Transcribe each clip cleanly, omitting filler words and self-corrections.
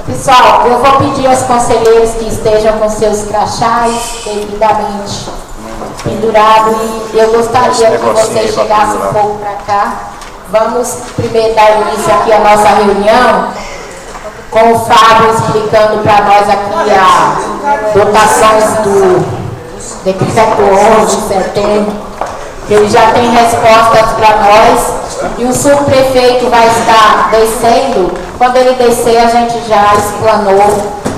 Pessoal, eu vou pedir aos conselheiros que estejam com seus crachás devidamente pendurados e eu gostaria que vocês chegassem um pouco para cá. Vamos primeiro dar início aqui à nossa reunião com o Fábio explicando para nós aqui as dotações do decreto 11 de setembro. Ele já tem respostas para nós e o subprefeito vai estar descendo. Quando ele descer, a gente já explanou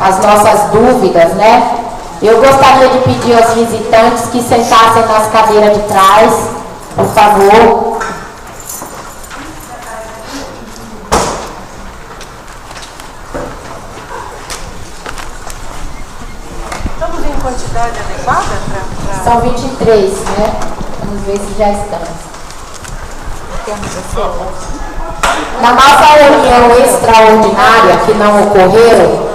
as nossas dúvidas, né? Eu gostaria de pedir aos visitantes que sentassem nas cadeiras de trás, por favor. Estamos em quantidade adequada para... São 23, né? Vamos ver se já estamos. Na nossa reunião extraordinária, que não ocorreu,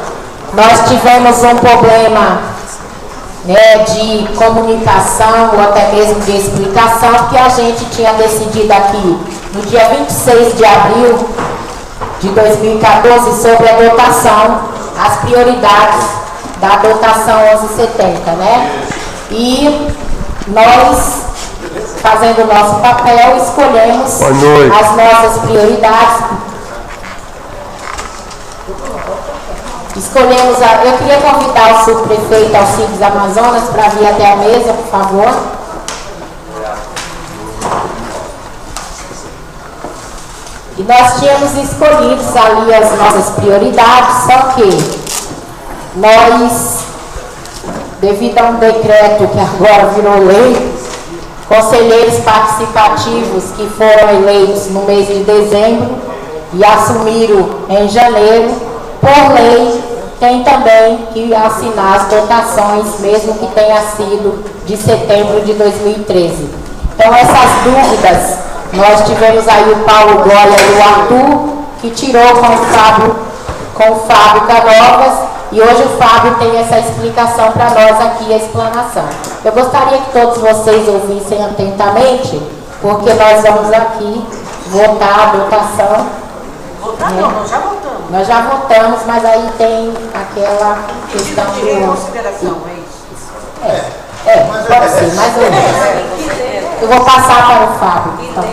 nós tivemos um problema, né, de comunicação ou até mesmo de explicação, porque a gente tinha decidido aqui no dia 26 de abril de 2014 sobre a dotação, as prioridades da dotação 1170, né? E nós, fazendo o nosso papel, escolhemos as nossas prioridades. Eu queria convidar o subprefeito Alcides Amazonas para vir até a mesa, por favor. E nós tínhamos escolhido ali as nossas prioridades, só que nós, devido a um decreto que agora virou lei, conselheiros participativos que foram eleitos no mês de dezembro e assumiram em janeiro, por lei, tem também que assinar as dotações, mesmo que tenha sido de setembro de 2013. Então, essas dúvidas, nós tivemos aí o Paulo Goya e o Arthur, que tirou com o Fábio Canovas, e hoje o Fábio tem essa explicação para nós aqui, a explanação. Eu gostaria que todos vocês ouvissem atentamente, porque nós vamos aqui votar a dotação. Votar não, nós já votamos. Nós já votamos, mas aí tem aquela questão de consideração, é isso? Pode ser, mais ou menos. Eu vou passar para o Fábio. Então.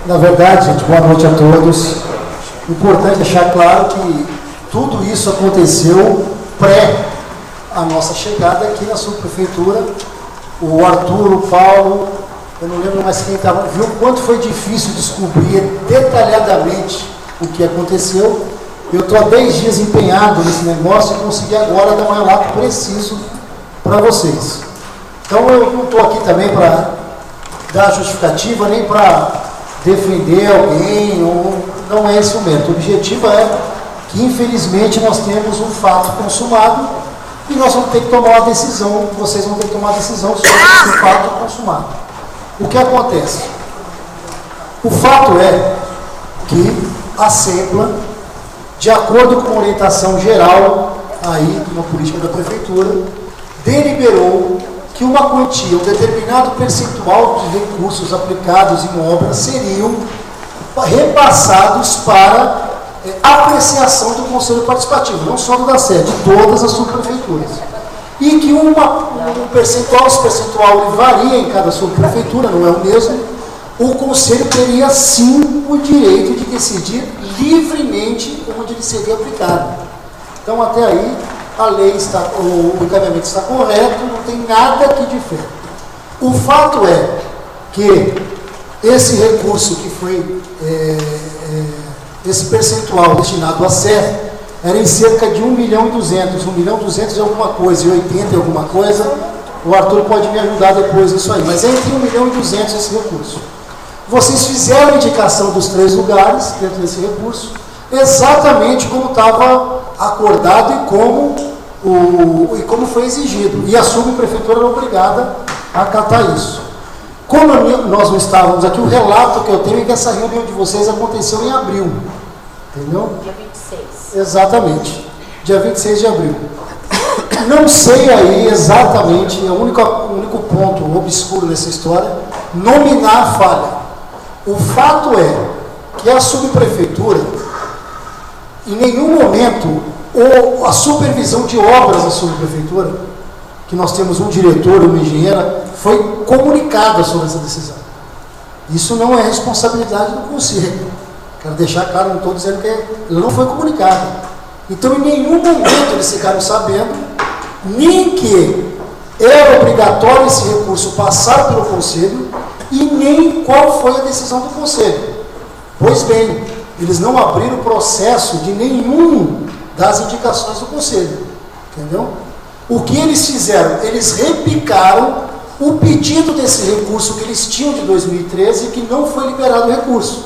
Na verdade, gente, boa noite a todos. Importante deixar claro que tudo isso aconteceu pré a nossa chegada aqui na subprefeitura. O Arthur, o Paulo, eu não lembro mais quem estava, viu quanto foi difícil descobrir detalhadamente o que aconteceu. Eu estou há 10 dias empenhado nesse negócio e consegui agora dar um relato preciso para vocês. Então eu não estou aqui também para dar justificativa, nem para defender alguém, não é esse o método. O objetivo é que infelizmente nós temos um fato consumado e nós vamos ter que tomar uma decisão, vocês vão ter que tomar uma decisão sobre esse fato consumado. O que acontece? O fato é que a SEMPLA, de acordo com a orientação geral aí, uma política da prefeitura, deliberou que uma quantia, um determinado percentual de recursos aplicados em obras seriam repassados para apreciação do Conselho Participativo, não só do da sede, de todas as subprefeituras. E que um percentual, esse percentual varia em cada subprefeitura, não é o mesmo. O Conselho teria sim o direito de decidir livremente onde ele seria aplicado. Então, até aí, a lei está, o encaminhamento está correto, não tem nada que difere. O fato é que esse recurso que foi, esse percentual destinado à SEF, era em cerca de 1.200.000, 1.200.000 é alguma coisa, e 80 é alguma coisa. O Arthur pode me ajudar depois nisso aí, mas é entre 1.200.000 esse recurso. Vocês fizeram a indicação dos 3 lugares dentro desse recurso, exatamente como estava acordado e como foi exigido. E a subprefeitura era obrigada a acatar isso. Como nós não estávamos aqui, o relato que eu tenho é que essa reunião de vocês aconteceu em abril. Entendeu? Dia 26. Exatamente. Dia 26 de abril. Não sei aí exatamente, é o único ponto obscuro dessa história, nominar a falha. O fato é que a subprefeitura em nenhum momento, a supervisão de obras da subprefeitura, que nós temos um diretor, uma engenheira, foi comunicada sobre essa decisão. Isso não é responsabilidade do conselho. Quero deixar claro, não estou dizendo que ele não foi comunicado. Então, em nenhum momento eles ficaram sabendo, nem que era obrigatório esse recurso passar pelo conselho, e nem qual foi a decisão do conselho. Pois bem, eles não abriram o processo de nenhum das indicações do conselho. Entendeu? O que eles fizeram? Eles repicaram o pedido desse recurso que eles tinham de 2013, que não foi liberado o recurso.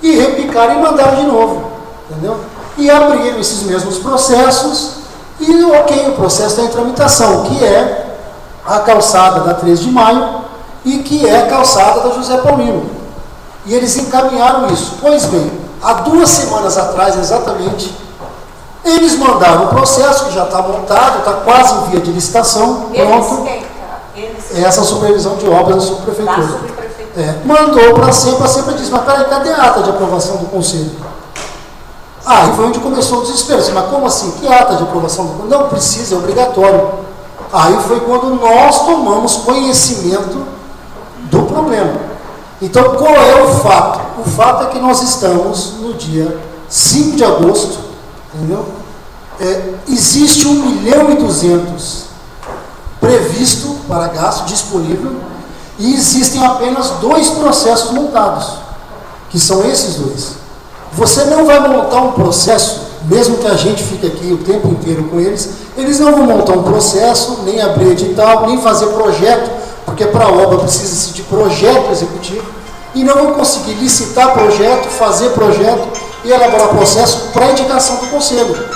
E repicaram e mandaram de novo. Entendeu? E abriram esses mesmos processos, e ok, o processo está em tramitação, que é a calçada da 3 de maio, e que é a calçada da José Paulino. E eles encaminharam isso. Pois bem, há 2 semanas atrás, exatamente, eles mandaram o processo, que já está montado, está quase em via de licitação, pronto. Essa supervisão de obras da subprefeitura. Mandou para a SEMPA disse, mas peraí, cadê a ata de aprovação do conselho? Aí foi onde começou o desespero. Mas como assim? Que ata de aprovação do conselho? Não precisa, é obrigatório. Aí foi quando nós tomamos conhecimento do problema. Então, qual é o fato? O fato é que nós estamos no dia 5 de agosto, entendeu? Existe 1.200.000 previsto para gasto disponível, e existem apenas 2 processos montados, que são esses 2. Você não vai montar um processo, mesmo que a gente fique aqui o tempo inteiro com eles não vão montar um processo, nem abrir edital, nem fazer projeto, porque para a obra precisa-se de projeto executivo, e não vão conseguir licitar projeto, fazer projeto e elaborar processo para indicação do conselho.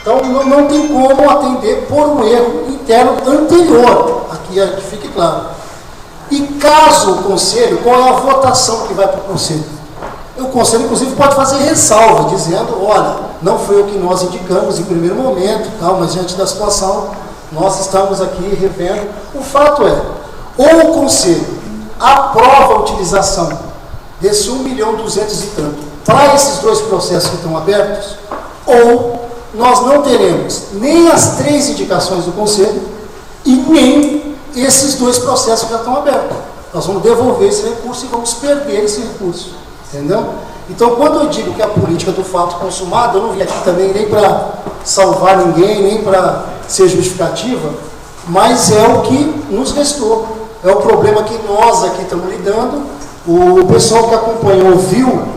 Então não tem como atender por um erro interno anterior, aqui que fique claro. E caso o conselho, qual é a votação que vai para o conselho? O conselho, inclusive, pode fazer ressalva, dizendo, olha, não foi o que nós indicamos em primeiro momento, tal, mas diante da situação, nós estamos aqui revendo. O fato é, ou o conselho aprova a utilização desse 1.200.000 e tanto para esses 2 processos que estão abertos, ou nós não teremos nem as 3 indicações do conselho e nem esses 2 processos que já estão abertos. Nós vamos devolver esse recurso e vamos perder esse recurso. Entendeu? Então, quando eu digo que a política do fato consumado, eu não vim aqui também nem para salvar ninguém, nem para ser justificativa, mas é o que nos restou. É o problema que nós aqui estamos lidando. O pessoal que acompanhou viu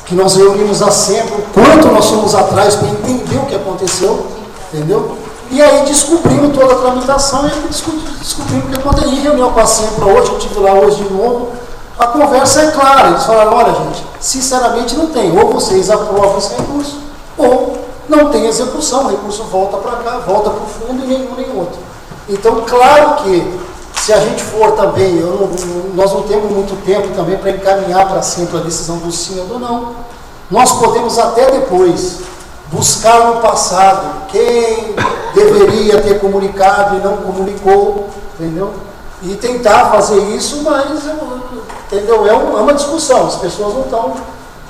que nós reunimos a SEMPA, o quanto nós fomos atrás para entender o que aconteceu, entendeu? E aí descobrimos toda a tramitação e descobrimos o que aconteceu. Em reunião com a SEMPA hoje, eu estive lá hoje de novo, a conversa é clara. Eles falaram, olha gente, sinceramente não tem, ou vocês aprovam esse recurso, ou não tem execução, o recurso volta para cá, volta para o fundo e nenhum nem outro. Então, claro que se a gente for também, nós não temos muito tempo também para encaminhar para sempre a decisão do sim ou do não. Nós podemos até depois buscar no passado quem deveria ter comunicado e não comunicou, entendeu? E tentar fazer isso, mas, entendeu? É uma discussão, as pessoas não estão,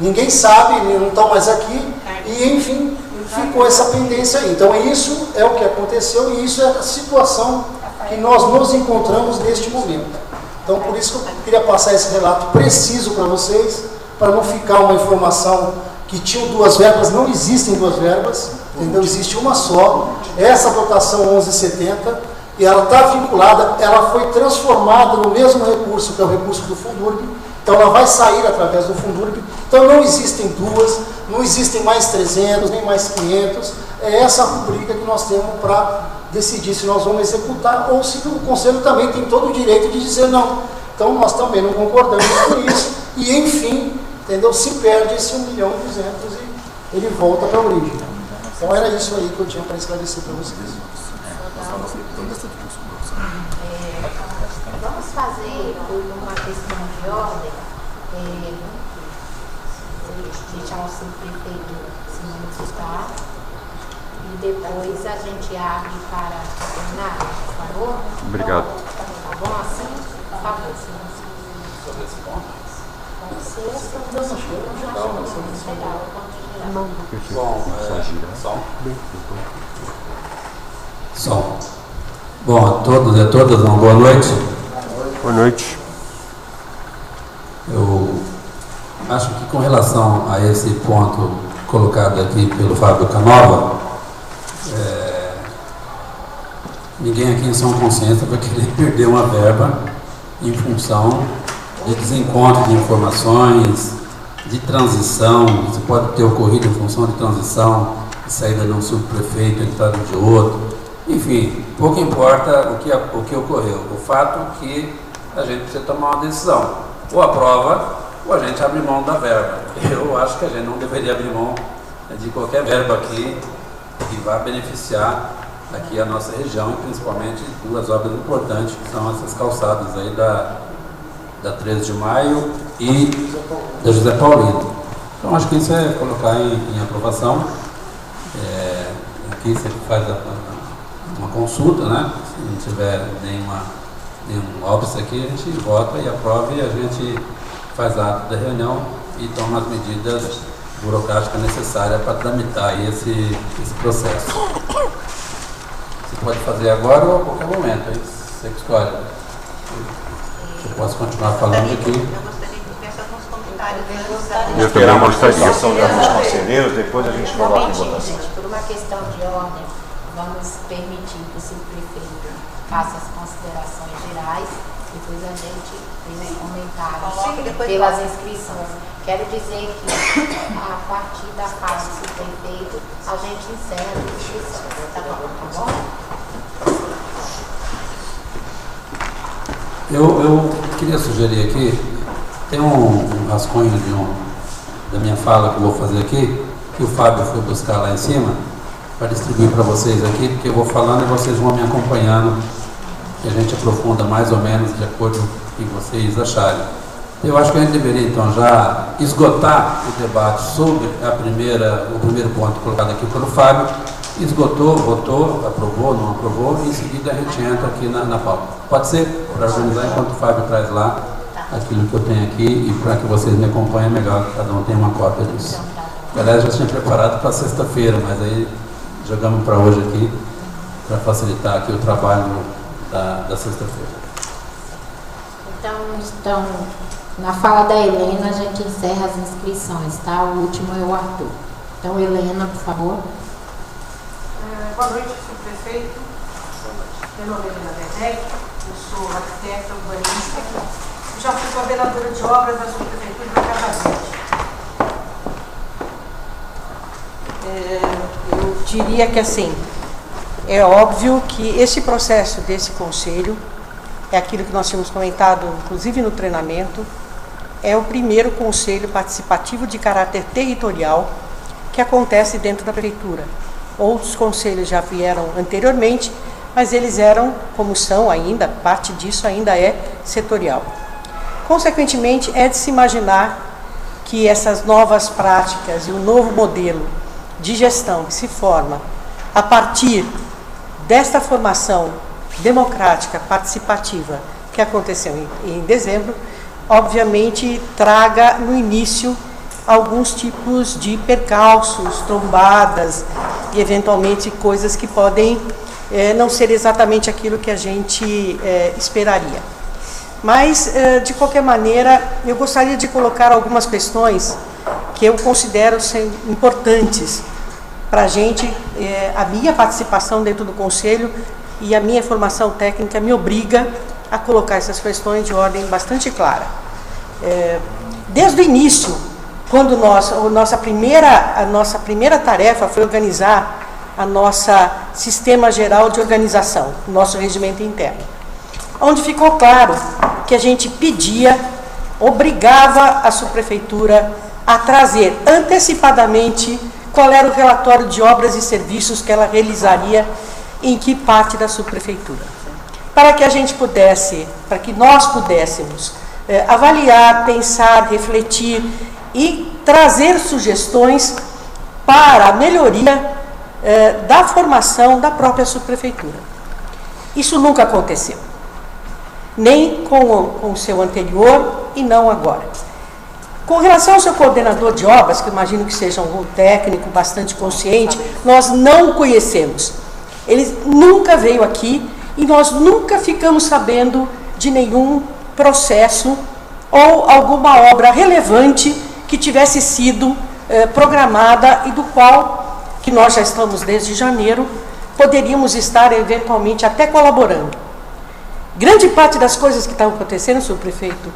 ninguém sabe, não estão mais aqui, e enfim, ficou essa pendência aí. Então isso é o que aconteceu e isso é a situação que nós nos encontramos neste momento. Então por isso que eu queria passar esse relato preciso para vocês, para não ficar uma informação que tinham 2 verbas, não existem 2 verbas, entendeu? Existe uma só, essa dotação 1170, e ela está vinculada, ela foi transformada no mesmo recurso, que é o recurso do Fundurb, então ela vai sair através do Fundurb, então não existem 2, não existem mais 300, nem mais 500, é essa rubrica que nós temos para decidir se nós vamos executar ou se o Conselho também tem todo o direito de dizer não. Então nós também não concordamos com isso e enfim, entendeu? Se perde esse 1.200.000 e ele volta para a origem. Então era isso aí que eu tinha para esclarecer para vocês. Vamos fazer uma questão de ordem, deixar o subprefeito se manifestar e depois a gente abre para o plenário, por favor? Obrigado. Tá bom assim? Por favor, senhor. Pode ser, Bom, a todos e a todas, uma boa noite. Boa noite. Eu acho que com relação a esse ponto colocado aqui pelo Fábio Canova, ninguém aqui em São Consciência vai querer perder uma verba em função de desencontro de informações, de transição, isso pode ter ocorrido em função de transição, de saída de um subprefeito, entrada de outro, enfim, pouco importa o que ocorreu. O fato é que a gente precisa tomar uma decisão, ou aprova, ou a gente abre mão da verba. Eu acho que a gente não deveria abrir mão de qualquer verba aqui que vá beneficiar aqui a nossa região, e principalmente duas obras importantes, que são essas calçadas aí da 13 de Maio e da José Paulino. Então acho que isso é colocar em aprovação. Aqui você faz uma consulta, né? Se não tiver nenhum óbice aqui, a gente vota e aprova, e a gente faz ato da reunião e toma as medidas burocráticas necessárias para tramitar aí esse processo. Você pode fazer agora ou a qualquer momento, aí você que escolhe. Eu posso continuar falando aqui. Eu gostaria de pensar alguns comentários. Eu terei uma manifestação de alguns conselheiros, depois a gente coloca em votação. Gente, por uma questão de ordem, vamos permitir que o subprefeito faça as considerações gerais, depois a gente tem os comentários pelas inscrições. Quero dizer que a partir da fala do subprefeito, a gente encerra a inscrição. Tá bom? Eu queria sugerir aqui, tem um rascunho da minha fala que eu vou fazer aqui, que o Fábio foi buscar lá em cima, para distribuir para vocês aqui, porque eu vou falando e vocês vão me acompanhando, que a gente aprofunda mais ou menos de acordo com o que vocês acharem. Eu acho que a gente deveria então já esgotar o debate sobre o primeiro ponto colocado aqui pelo Fábio. Esgotou, votou, aprovou, não aprovou, e em seguida a gente entra aqui na pauta. Pode ser? Para organizar enquanto o Fábio traz lá aquilo que eu tenho aqui, e para que vocês me acompanhem melhor, que cada um tenha uma cópia disso. Aliás, já tinha preparado para sexta-feira, mas aí jogamos para hoje aqui, para facilitar aqui o trabalho da sexta-feira. Então, na fala da Helena, a gente encerra as inscrições, tá? O último é o Arthur. Então, Helena, por favor. Boa noite, subprefeito. Meu nome é Helena Werneck, eu sou arquiteta urbanista. Já fui coordenadora de obras da subprefeitura da Casa Verde. Eu diria que, assim, é óbvio que esse processo desse conselho, é aquilo que nós tínhamos comentado, inclusive no treinamento, é o primeiro conselho participativo de caráter territorial que acontece dentro da prefeitura. Outros conselhos já vieram anteriormente, mas eles eram, como são ainda, parte disso ainda é setorial. Consequentemente, é de se imaginar que essas novas práticas e o novo modelo de gestão que se forma a partir desta formação democrática, participativa, que aconteceu em dezembro, obviamente traga no início alguns tipos de percalços, trombadas e eventualmente coisas que podem não ser exatamente aquilo que a gente esperaria. Mas, de qualquer maneira, eu gostaria de colocar algumas questões que eu considero ser importantes para a gente. A minha participação dentro do Conselho e a minha formação técnica me obriga a colocar essas questões de ordem bastante clara. Desde o início, quando a nossa primeira tarefa foi organizar a nossa sistema geral de organização, o nosso regimento interno, onde ficou claro que a gente obrigava a subprefeitura a trazer antecipadamente qual era o relatório de obras e serviços que ela realizaria em que parte da subprefeitura, para que nós pudéssemos avaliar, pensar, refletir e trazer sugestões para a melhoria da formação da própria subprefeitura. Isso nunca aconteceu, nem com o seu anterior e não agora. Com relação ao seu coordenador de obras, que eu imagino que seja um técnico bastante consciente, nós não o conhecemos. Ele nunca veio aqui e nós nunca ficamos sabendo de nenhum processo ou alguma obra relevante que tivesse sido programada e do qual, que nós já estamos desde janeiro, poderíamos estar eventualmente até colaborando. Grande parte das coisas que estão acontecendo, senhor prefeito,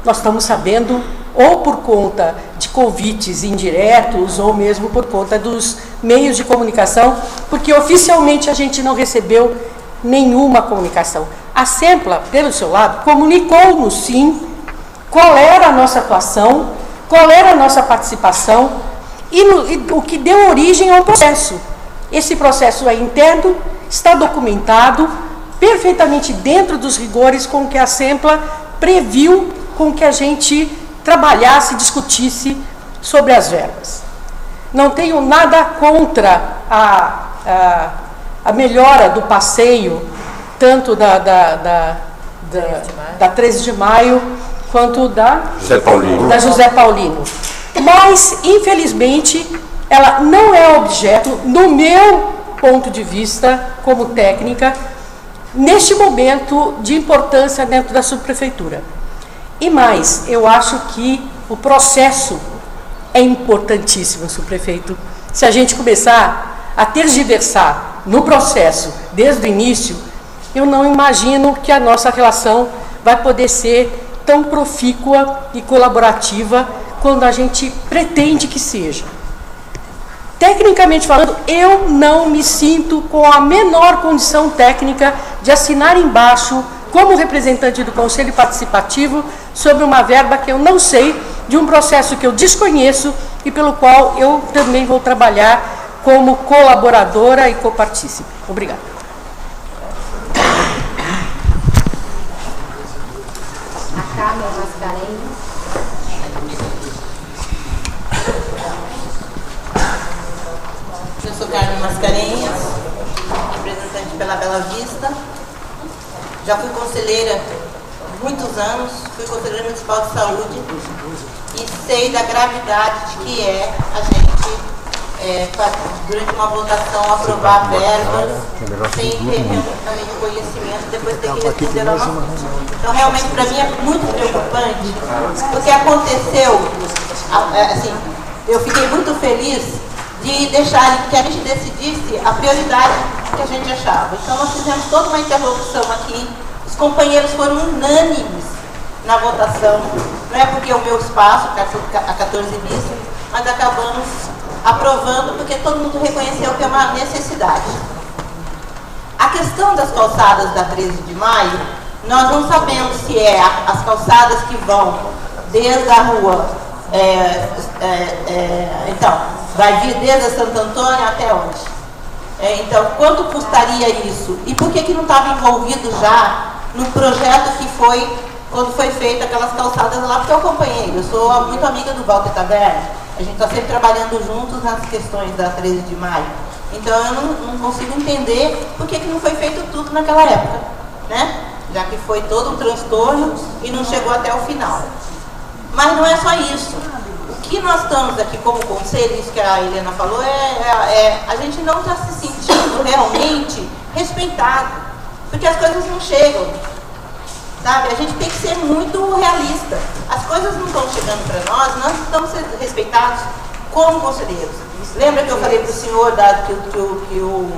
nós estamos sabendo ou por conta de convites indiretos ou mesmo por conta dos meios de comunicação, porque oficialmente a gente não recebeu nenhuma comunicação. A Sempla, pelo seu lado, comunicou-nos sim qual era a nossa atuação, qual era a nossa participação e o que deu origem ao processo. Esse processo é interno, está documentado, perfeitamente dentro dos rigores com que a Sempla previu com que a gente trabalhasse, discutisse sobre as verbas. Não tenho nada contra a melhora do passeio, tanto da 13 de maio, quanto da José Paulino. Mas, infelizmente, ela não é objeto, no meu ponto de vista, como técnica, neste momento de importância dentro da subprefeitura. E mais, eu acho que o processo é importantíssimo, subprefeito. Se a gente começar a tergiversar no processo desde o início, eu não imagino que a nossa relação vai poder ser tão profícua e colaborativa quando a gente pretende que seja. Tecnicamente falando, eu não me sinto com a menor condição técnica de assinar embaixo, como representante do Conselho Participativo, sobre uma verba que eu não sei, de um processo que eu desconheço e pelo qual eu também vou trabalhar como colaboradora e copartícipe. Obrigada. A Carmen Mascarenhas. Eu sou Carmen Mascarenhas, representante pela Bela Vista. Já fui conselheira há muitos anos, fui conselheira municipal de saúde e sei da gravidade de que é a gente, durante uma votação, aprovar verbas sem ter realmente conhecimento, depois ter que responder a nossa. Então, realmente, para mim é muito preocupante, porque aconteceu, assim, eu fiquei muito feliz de deixar que a gente decidisse a prioridade que a gente achava. Então, nós fizemos toda uma interlocução aqui, os companheiros foram unânimes na votação, não é porque é o meu espaço, a 14 bis, mas acabamos aprovando porque todo mundo reconheceu que é uma necessidade. A questão das calçadas da 13 de maio, nós não sabemos se é as calçadas que vão desde a rua, então, vai vir desde a Santo Antônio até onde? Então, quanto custaria isso? E por que não estava envolvido já no projeto que foi, quando foi feita aquelas calçadas lá? Porque eu acompanhei, eu sou muito amiga do Walter Taberna, a gente está sempre trabalhando juntos nas questões da 13 de maio. Então, eu não consigo entender por que não foi feito tudo naquela época, né? Já que foi todo um transtorno e não chegou até o final. Mas não é só isso. O que nós estamos aqui como conselho, isso que a Helena falou, a gente não está se sentindo realmente respeitado, porque as coisas não chegam, sabe? A gente tem que ser muito realista. As coisas não estão chegando para nós, nós estamos sendo respeitados como conselheiros. Lembra que eu falei para o senhor que o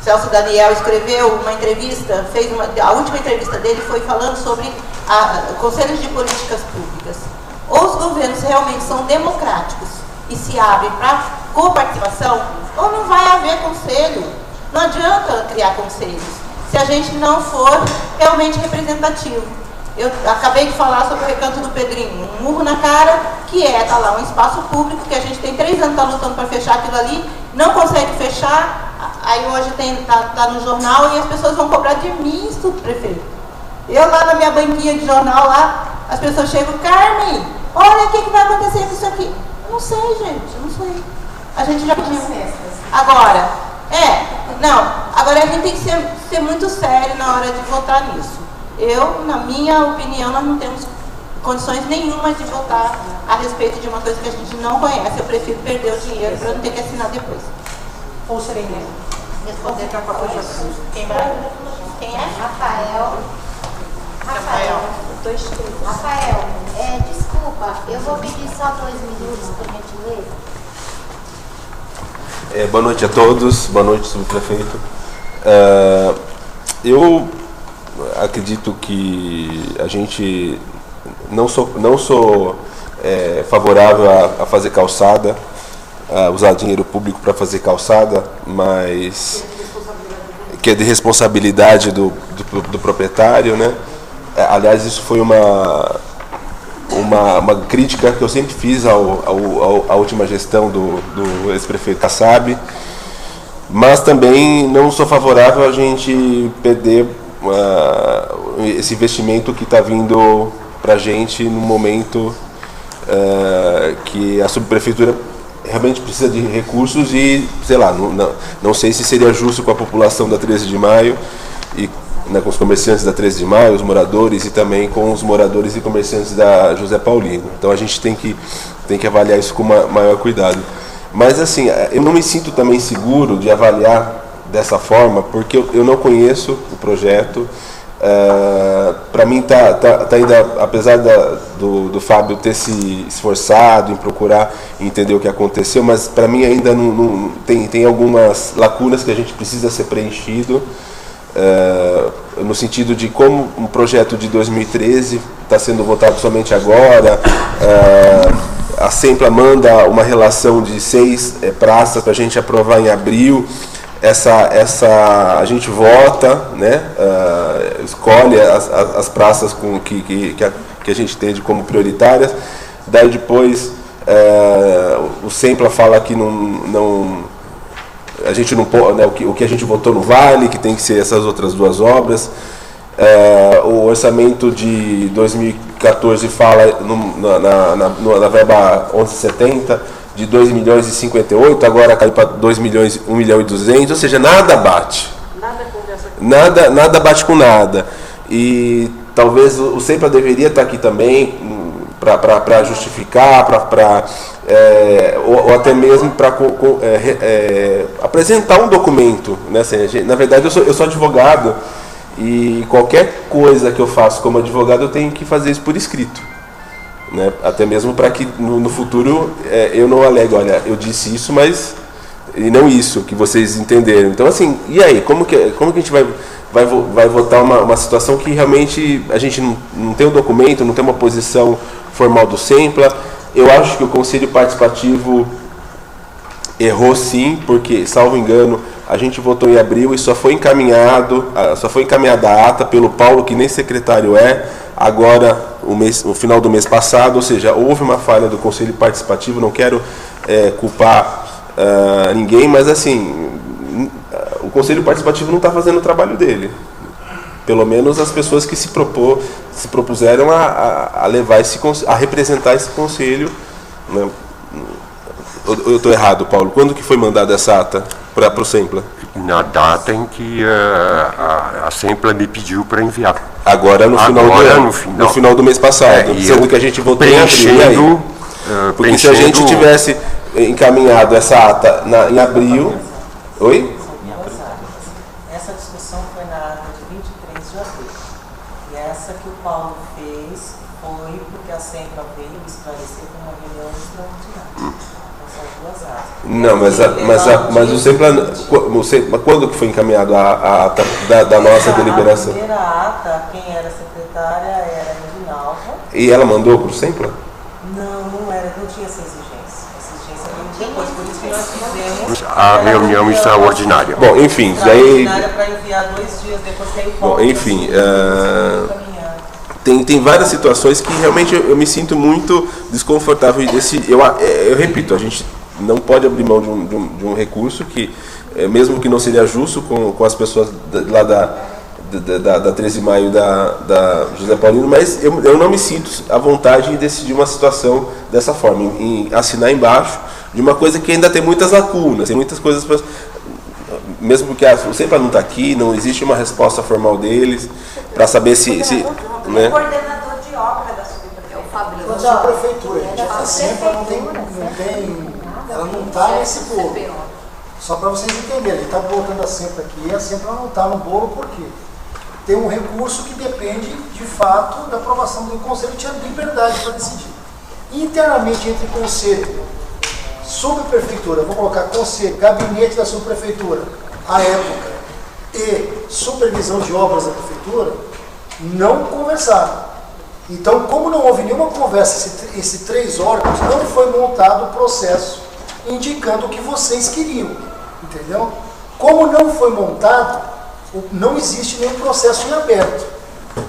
Celso Daniel escreveu uma entrevista, a última entrevista dele foi falando sobre conselhos de políticas públicas. Ou os governos realmente são democráticos e se abrem para coparticipação, ou não vai haver conselho. Não adianta criar conselhos se a gente não for realmente representativo. Eu acabei de falar sobre o Recanto do Pedrinho, um murro na cara, que tá lá um espaço público que a gente tem 3 anos lutando para fechar aquilo ali, não consegue fechar, aí hoje tá no jornal e as pessoas vão cobrar de mim, subprefeito. Eu lá na minha banquinha de jornal lá, as pessoas chegam, Carmen, olha o que vai acontecer com isso aqui. Eu não sei, gente, eu não sei. A gente já pediu. Agora, agora a gente tem que ser muito sério na hora de votar nisso. Na minha opinião, nós não temos condições nenhuma de votar a respeito de uma coisa que a gente não conhece. Eu prefiro perder o dinheiro para não ter que assinar depois. Ou serei Responder para a Quem vai? Quem é? Rafael. Rafael, desculpa, eu vou pedir só 2 minutos, por gentileza. Boa noite a todos, boa noite, subprefeito. Eu acredito que a gente não sou favorável a fazer calçada, a usar dinheiro público para fazer calçada, mas que é de responsabilidade do proprietário, né? Aliás, isso foi uma crítica que eu sempre fiz à última gestão do ex-prefeito Kassab, mas também não sou favorável a gente perder esse investimento que está vindo para a gente no momento que a subprefeitura realmente precisa de recursos e, sei lá, não sei se seria justo com a população da 13 de maio e com os comerciantes da 13 de maio, os moradores e também com os moradores e comerciantes da José Paulino. Então a gente tem que avaliar isso com maior cuidado. Mas assim, eu não me sinto também seguro de avaliar dessa forma, porque eu não conheço o projeto. Para mim tá ainda, apesar do Fábio ter se esforçado em procurar entender o que aconteceu, mas para mim ainda não tem algumas lacunas que a gente precisa ser preenchido. No sentido de como um projeto de 2013 está sendo votado somente agora, a Sempla manda uma relação de 6 praças para a gente aprovar em abril, a gente vota, né, escolhe as praças que a gente entende como prioritárias, daí depois o Sempla fala que a gente não pode, né, o que a gente votou no Vale, que tem que ser essas outras 2 obras. O orçamento de 2014 fala na verba 1170 de 2 milhões e 58, agora caiu para 2 milhões, 1 milhão e 200, ou seja, nada bate. Nada bate com nada. E talvez o Sempla deveria estar aqui também para justificar, ou até mesmo para apresentar um documento, né? Assim, na verdade, eu sou advogado e qualquer coisa que eu faço como advogado eu tenho que fazer isso por escrito, né? Até mesmo para que no futuro eu não alegue, olha, eu disse isso, mas e não isso, que vocês entenderam. Então, assim, e aí? Como que a gente vai votar uma situação que realmente a gente não tem um documento, não tem uma posição formal do Sempla? Eu acho que o Conselho Participativo errou sim, porque, salvo engano, a gente votou em abril e só foi encaminhada a ata pelo Paulo, que nem secretário agora, no final do mês passado, ou seja, houve uma falha do Conselho Participativo, não quero culpar ninguém, mas assim, o Conselho Participativo não está fazendo o trabalho dele. Pelo menos as pessoas que se propuseram a levar a representar esse conselho, né? Eu estou errado, Paulo? Quando que foi mandada essa ata para o Sempla? Na data em que a Sempla me pediu para enviar. Agora no final do mês passado, sendo que a gente votou em abril. Porque se a gente tivesse encaminhado essa ata em abril... Oi? Essa discussão foi na ata de 23 de abril. E essa que o Paulo fez foi porque a Sempla veio esclarecer com uma reunião extraordinária. Não, mas o Sempla, quando que foi encaminhado a ata da nossa deliberação? A primeira ata, quem era secretária era a Reginalva. E ela mandou para o Sempla? Não tinha essa exigência. Essa exigência veio depois, por isso que nós fizemos a reunião extraordinária. Bom, enfim, daí... para enviar 2 dias depois que aí o Bom, enfim, tem várias situações que realmente eu me sinto muito desconfortável. Eu repito, a gente não pode abrir mão de um recurso que, mesmo que não seria justo com as pessoas lá da 13 de maio da José Paulino, mas eu não me sinto à vontade em decidir uma situação dessa forma, em assinar embaixo de uma coisa que ainda tem muitas lacunas, tem muitas coisas para... Mesmo que o Sempla não está aqui, não existe uma resposta formal deles para saber se né? O coordenador de obra da subprefeitura. da subprefeitura. A SEMPLA ela não está nesse bolo. Só para vocês entenderem, a gente está botando a SEMPLA aqui, e a SEMPLA não está no bolo por quê? Tem um recurso que depende, de fato, da aprovação do Conselho, tinha liberdade para decidir. Internamente entre Conselho, Subprefeitura, vou colocar Conselho, Gabinete da Subprefeitura, à época, e Supervisão de Obras da Prefeitura, não conversaram. Então, como não houve nenhuma conversa esses 3 órgãos, não foi montado o processo indicando o que vocês queriam, entendeu? Como não foi montado, não existe nenhum processo em aberto.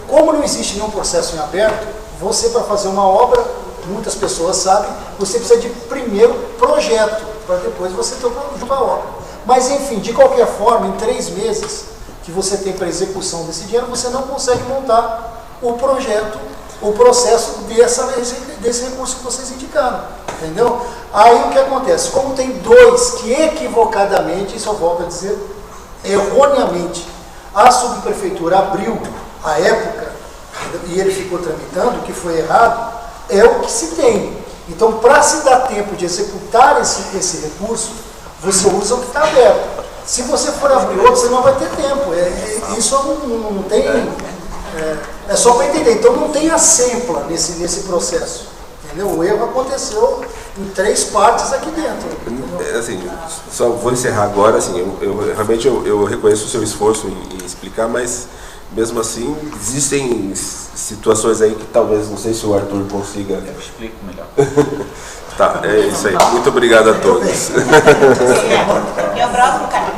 Como não existe nenhum processo em aberto, você, para fazer uma obra, muitas pessoas sabem, você precisa de primeiro projeto, para depois você ter a obra. Mas, enfim, de qualquer forma, em 3 meses que você tem para execução desse dinheiro, você não consegue montar o projeto, o processo desse recurso que vocês indicaram, entendeu? Aí o que acontece? Como tem 2 que equivocadamente, isso eu volto a dizer, erroneamente, a subprefeitura abriu a época, e ele ficou tramitando, o que foi errado, é o que se tem. Então, para se dar tempo de executar esse recurso, você usa o que está aberto. Se você for abrir outro, você não vai ter tempo. Isso não tem... É só para entender. Então, não tem a SEMPLA nesse processo. Entendeu? O erro aconteceu em 3 partes aqui dentro. Assim, só vou encerrar agora. Assim, realmente eu reconheço o seu esforço em explicar, mas mesmo assim existem situações aí que talvez, não sei se o Arthur consiga... Eu explico melhor. Tá, é isso aí. Muito obrigado a todos. E o próximo, cara.